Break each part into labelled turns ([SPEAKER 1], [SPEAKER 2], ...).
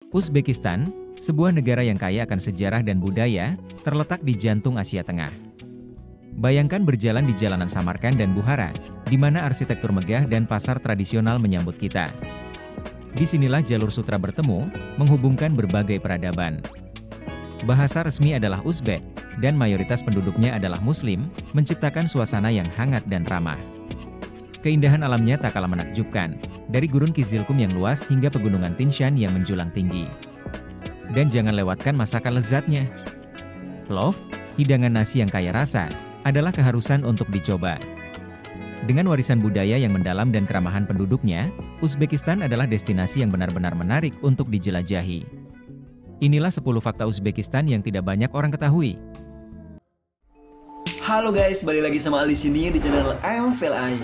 [SPEAKER 1] Uzbekistan, sebuah negara yang kaya akan sejarah dan budaya, terletak di jantung Asia Tengah. Bayangkan berjalan di jalanan Samarkand dan Bukhara, di mana arsitektur megah dan pasar tradisional menyambut kita. Disinilah jalur sutra bertemu, menghubungkan berbagai peradaban. Bahasa resmi adalah Uzbek, dan mayoritas penduduknya adalah Muslim, menciptakan suasana yang hangat dan ramah. Keindahan alamnya tak kalah menakjubkan, dari gurun Kizilkum yang luas hingga pegunungan Tinshan yang menjulang tinggi. Dan jangan lewatkan masakan lezatnya. Plov, hidangan nasi yang kaya rasa, adalah keharusan untuk dicoba. Dengan warisan budaya yang mendalam dan keramahan penduduknya, Uzbekistan adalah destinasi yang benar-benar menarik untuk dijelajahi. Inilah 10 fakta Uzbekistan yang tidak banyak orang ketahui.
[SPEAKER 2] Halo guys, balik lagi sama Ali sini di channel IMVLI.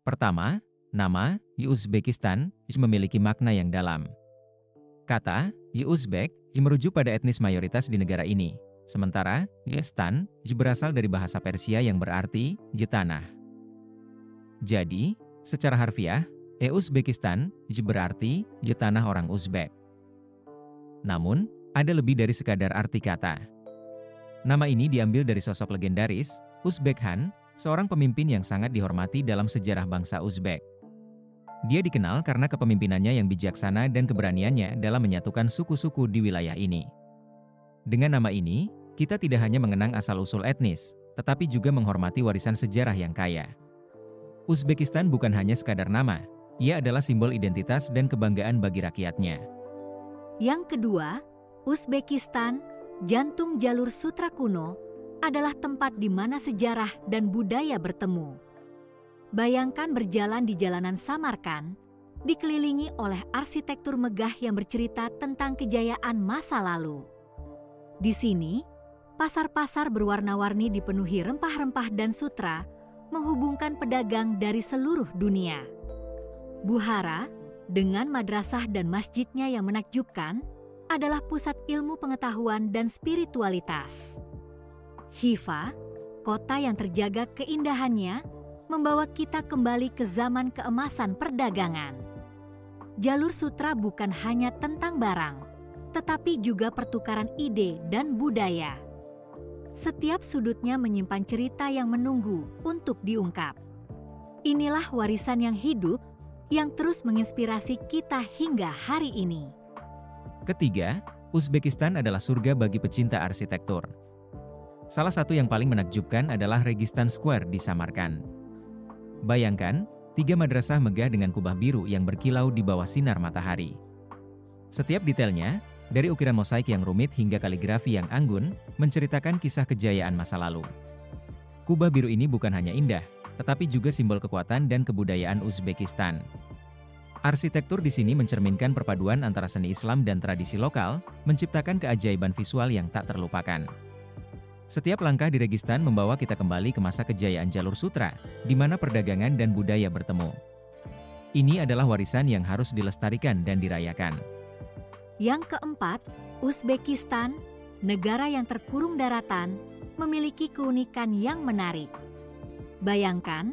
[SPEAKER 1] Pertama, nama Uzbekistan memiliki makna yang dalam. Kata Uzbek merujuk pada etnis mayoritas di negara ini, sementara Stan berasal dari bahasa Persia yang berarti tanah. Jadi, secara harfiah, Uzbekistan berarti tanah orang Uzbek. Namun, ada lebih dari sekadar arti kata. Nama ini diambil dari sosok legendaris, Uzbek Khan, seorang pemimpin yang sangat dihormati dalam sejarah bangsa Uzbek. Dia dikenal karena kepemimpinannya yang bijaksana dan keberaniannya dalam menyatukan suku-suku di wilayah ini. Dengan nama ini, kita tidak hanya mengenang asal-usul etnis, tetapi juga menghormati warisan sejarah yang kaya. Uzbekistan bukan hanya sekadar nama, ia adalah simbol identitas dan kebanggaan bagi rakyatnya.
[SPEAKER 3] Yang kedua, Uzbekistan, jantung jalur sutra kuno, adalah tempat di mana sejarah dan budaya bertemu. Bayangkan berjalan di jalanan Samarkand, dikelilingi oleh arsitektur megah yang bercerita tentang kejayaan masa lalu. Di sini, pasar-pasar berwarna-warni dipenuhi rempah-rempah dan sutra, menghubungkan pedagang dari seluruh dunia. Bukhara, dengan madrasah dan masjidnya yang menakjubkan, adalah pusat ilmu pengetahuan dan spiritualitas. Khiva, kota yang terjaga keindahannya, membawa kita kembali ke zaman keemasan perdagangan. Jalur sutra bukan hanya tentang barang, tetapi juga pertukaran ide dan budaya. Setiap sudutnya menyimpan cerita yang menunggu untuk diungkap. Inilah warisan yang hidup, yang terus menginspirasi kita hingga hari ini.
[SPEAKER 1] Ketiga, Uzbekistan adalah surga bagi pecinta arsitektur. Salah satu yang paling menakjubkan adalah Registan Square di Samarkand. Bayangkan, 3 madrasah megah dengan kubah biru yang berkilau di bawah sinar matahari. Setiap detailnya, dari ukiran mosaik yang rumit hingga kaligrafi yang anggun, menceritakan kisah kejayaan masa lalu. Kubah biru ini bukan hanya indah, tetapi juga simbol kekuatan dan kebudayaan Uzbekistan. Arsitektur di sini mencerminkan perpaduan antara seni Islam dan tradisi lokal, menciptakan keajaiban visual yang tak terlupakan. Setiap langkah di Registan membawa kita kembali ke masa kejayaan jalur sutra, di mana perdagangan dan budaya bertemu. Ini adalah warisan yang harus dilestarikan dan dirayakan.
[SPEAKER 3] Yang keempat, Uzbekistan, negara yang terkurung daratan, memiliki keunikan yang menarik. Bayangkan,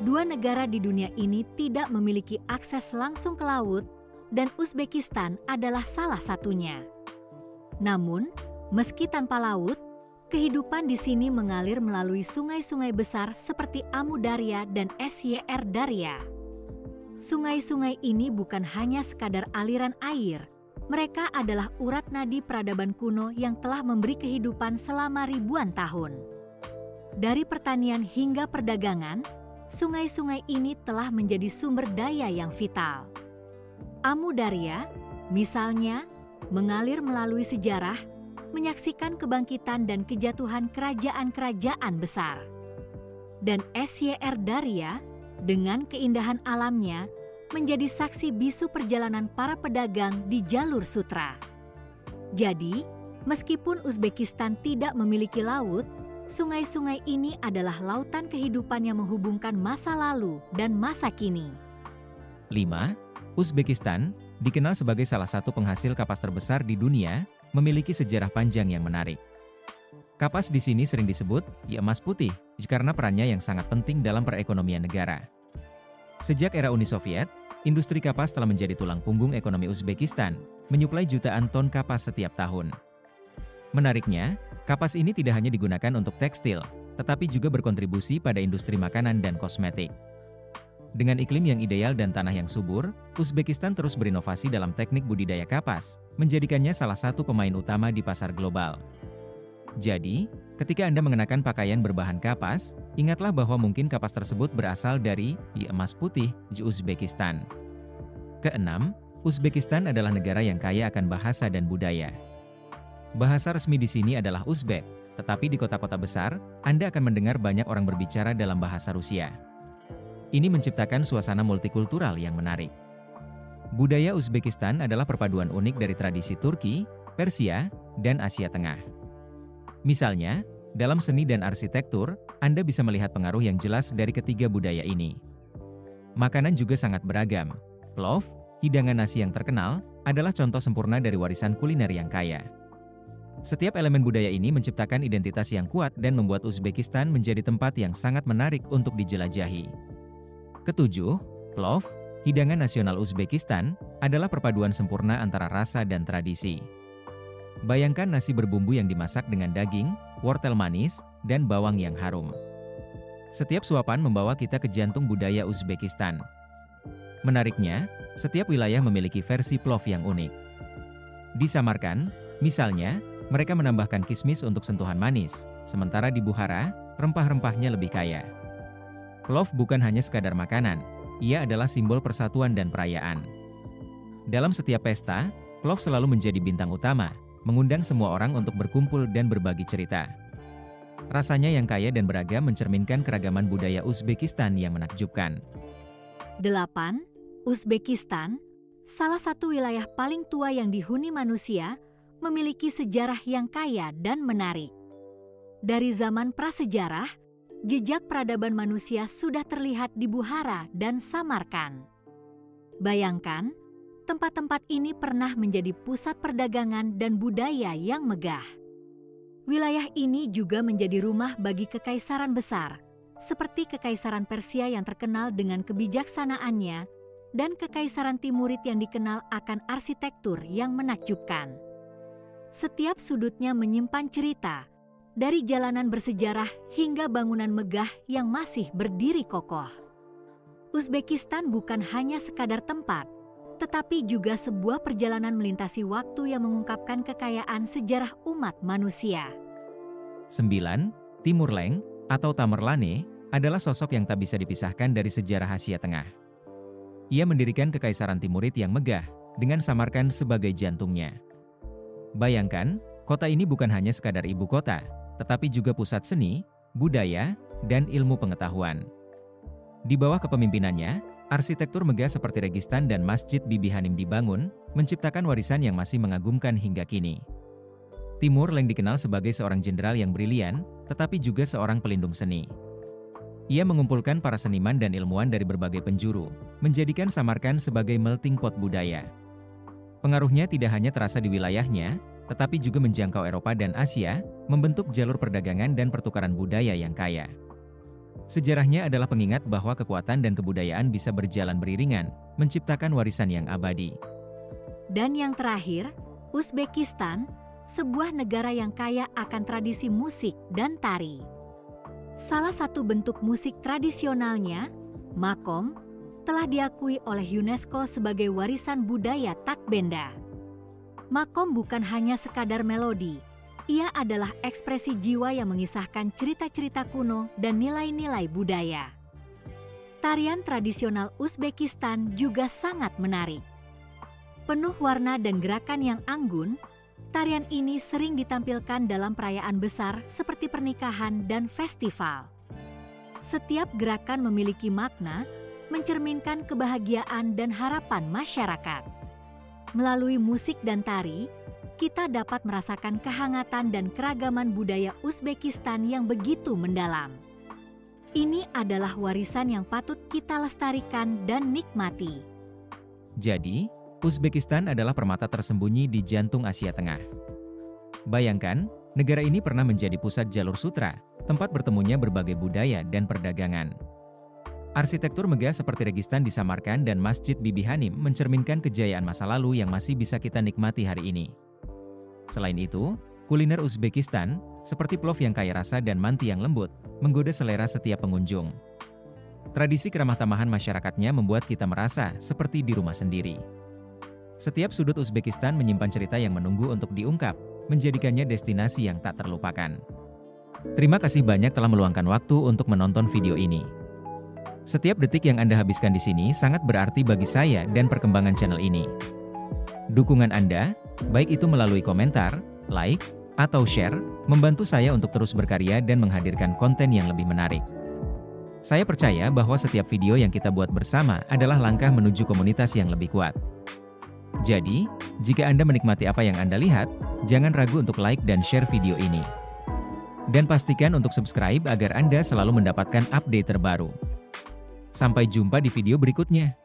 [SPEAKER 3] 2 negara di dunia ini tidak memiliki akses langsung ke laut, dan Uzbekistan adalah salah satunya. Namun, meski tanpa laut, kehidupan di sini mengalir melalui sungai-sungai besar seperti Amu Darya dan Syr Darya. Sungai-sungai ini bukan hanya sekadar aliran air, mereka adalah urat nadi peradaban kuno yang telah memberi kehidupan selama ribuan tahun. Dari pertanian hingga perdagangan, sungai-sungai ini telah menjadi sumber daya yang vital. Amu Darya, misalnya, mengalir melalui sejarah, menyaksikan kebangkitan dan kejatuhan kerajaan-kerajaan besar. Dan Syr Darya, dengan keindahan alamnya, menjadi saksi bisu perjalanan para pedagang di jalur sutra. Jadi, meskipun Uzbekistan tidak memiliki laut, sungai-sungai ini adalah lautan kehidupan yang menghubungkan masa lalu dan masa kini.
[SPEAKER 1] 5. Uzbekistan, dikenal sebagai salah satu penghasil kapas terbesar di dunia, memiliki sejarah panjang yang menarik. Kapas di sini sering disebut emas putih, karena perannya yang sangat penting dalam perekonomian negara. Sejak era Uni Soviet, industri kapas telah menjadi tulang punggung ekonomi Uzbekistan, menyuplai jutaan ton kapas setiap tahun. Menariknya, kapas ini tidak hanya digunakan untuk tekstil, tetapi juga berkontribusi pada industri makanan dan kosmetik. Dengan iklim yang ideal dan tanah yang subur, Uzbekistan terus berinovasi dalam teknik budidaya kapas, menjadikannya salah satu pemain utama di pasar global. Jadi, ketika Anda mengenakan pakaian berbahan kapas, ingatlah bahwa mungkin kapas tersebut berasal dari emas putih di Uzbekistan. Keenam, Uzbekistan adalah negara yang kaya akan bahasa dan budaya. Bahasa resmi di sini adalah Uzbek, tetapi di kota-kota besar, Anda akan mendengar banyak orang berbicara dalam bahasa Rusia. Ini menciptakan suasana multikultural yang menarik. Budaya Uzbekistan adalah perpaduan unik dari tradisi Turki, Persia, dan Asia Tengah. Misalnya, dalam seni dan arsitektur, Anda bisa melihat pengaruh yang jelas dari ketiga budaya ini. Makanan juga sangat beragam. Plov, hidangan nasi yang terkenal, adalah contoh sempurna dari warisan kuliner yang kaya. Setiap elemen budaya ini menciptakan identitas yang kuat dan membuat Uzbekistan menjadi tempat yang sangat menarik untuk dijelajahi. Ketujuh, plov, hidangan nasional Uzbekistan, adalah perpaduan sempurna antara rasa dan tradisi. Bayangkan nasi berbumbu yang dimasak dengan daging, wortel manis, dan bawang yang harum. Setiap suapan membawa kita ke jantung budaya Uzbekistan. Menariknya, setiap wilayah memiliki versi plov yang unik. Di Samarkand, misalnya, mereka menambahkan kismis untuk sentuhan manis, sementara di Bukhara, rempah-rempahnya lebih kaya. Plov bukan hanya sekadar makanan, ia adalah simbol persatuan dan perayaan. Dalam setiap pesta, plov selalu menjadi bintang utama, mengundang semua orang untuk berkumpul dan berbagi cerita. Rasanya yang kaya dan beragam mencerminkan keragaman budaya Uzbekistan yang menakjubkan.
[SPEAKER 3] 8. Uzbekistan, salah satu wilayah paling tua yang dihuni manusia, memiliki sejarah yang kaya dan menarik. Dari zaman prasejarah, jejak peradaban manusia sudah terlihat di Bukhara dan Samarkand. Bayangkan, tempat-tempat ini pernah menjadi pusat perdagangan dan budaya yang megah. Wilayah ini juga menjadi rumah bagi kekaisaran besar, seperti Kekaisaran Persia yang terkenal dengan kebijaksanaannya, dan Kekaisaran Timurid yang dikenal akan arsitektur yang menakjubkan. Setiap sudutnya menyimpan cerita, dari jalanan bersejarah hingga bangunan megah yang masih berdiri kokoh. Uzbekistan bukan hanya sekadar tempat, tetapi juga sebuah perjalanan melintasi waktu yang mengungkapkan kekayaan sejarah umat manusia.
[SPEAKER 1] 9. Timur Leng, atau Tamerlane, adalah sosok yang tak bisa dipisahkan dari sejarah Asia Tengah. Ia mendirikan Kekaisaran Timurid yang megah, dengan Samarkand sebagai jantungnya. Bayangkan, kota ini bukan hanya sekadar ibu kota, tetapi juga pusat seni, budaya, dan ilmu pengetahuan. Di bawah kepemimpinannya, arsitektur megah seperti Registan dan Masjid Bibi Hanim dibangun, menciptakan warisan yang masih mengagumkan hingga kini. Timur Leng dikenal sebagai seorang jenderal yang brilian, tetapi juga seorang pelindung seni. Ia mengumpulkan para seniman dan ilmuwan dari berbagai penjuru, menjadikan Samarkand sebagai melting pot budaya. Pengaruhnya tidak hanya terasa di wilayahnya, tetapi juga menjangkau Eropa dan Asia, membentuk jalur perdagangan dan pertukaran budaya yang kaya. Sejarahnya adalah pengingat bahwa kekuatan dan kebudayaan bisa berjalan beriringan, menciptakan warisan yang abadi.
[SPEAKER 3] Dan yang terakhir, Uzbekistan, sebuah negara yang kaya akan tradisi musik dan tari. Salah satu bentuk musik tradisionalnya, makom, telah diakui oleh UNESCO sebagai warisan budaya tak benda. Makom bukan hanya sekadar melodi, ia adalah ekspresi jiwa yang mengisahkan cerita-cerita kuno dan nilai-nilai budaya. Tarian tradisional Uzbekistan juga sangat menarik. Penuh warna dan gerakan yang anggun, tarian ini sering ditampilkan dalam perayaan besar seperti pernikahan dan festival. Setiap gerakan memiliki makna, mencerminkan kebahagiaan dan harapan masyarakat. Melalui musik dan tari, kita dapat merasakan kehangatan dan keragaman budaya Uzbekistan yang begitu mendalam. Ini adalah warisan yang patut kita lestarikan dan nikmati.
[SPEAKER 1] Jadi, Uzbekistan adalah permata tersembunyi di jantung Asia Tengah. Bayangkan, negara ini pernah menjadi pusat jalur sutra, tempat bertemunya berbagai budaya dan perdagangan. Arsitektur megah seperti Registan di Samarkand dan Masjid Bibi Hanim mencerminkan kejayaan masa lalu yang masih bisa kita nikmati hari ini. Selain itu, kuliner Uzbekistan, seperti plov yang kaya rasa dan manti yang lembut, menggoda selera setiap pengunjung. Tradisi keramah tamahan masyarakatnya membuat kita merasa seperti di rumah sendiri. Setiap sudut Uzbekistan menyimpan cerita yang menunggu untuk diungkap, menjadikannya destinasi yang tak terlupakan. Terima kasih banyak telah meluangkan waktu untuk menonton video ini. Setiap detik yang Anda habiskan di sini sangat berarti bagi saya dan perkembangan channel ini. Dukungan Anda, baik itu melalui komentar, like, atau share, membantu saya untuk terus berkarya dan menghadirkan konten yang lebih menarik. Saya percaya bahwa setiap video yang kita buat bersama adalah langkah menuju komunitas yang lebih kuat. Jadi, jika Anda menikmati apa yang Anda lihat, jangan ragu untuk like dan share video ini. Dan pastikan untuk subscribe agar Anda selalu mendapatkan update terbaru. Sampai jumpa di video berikutnya.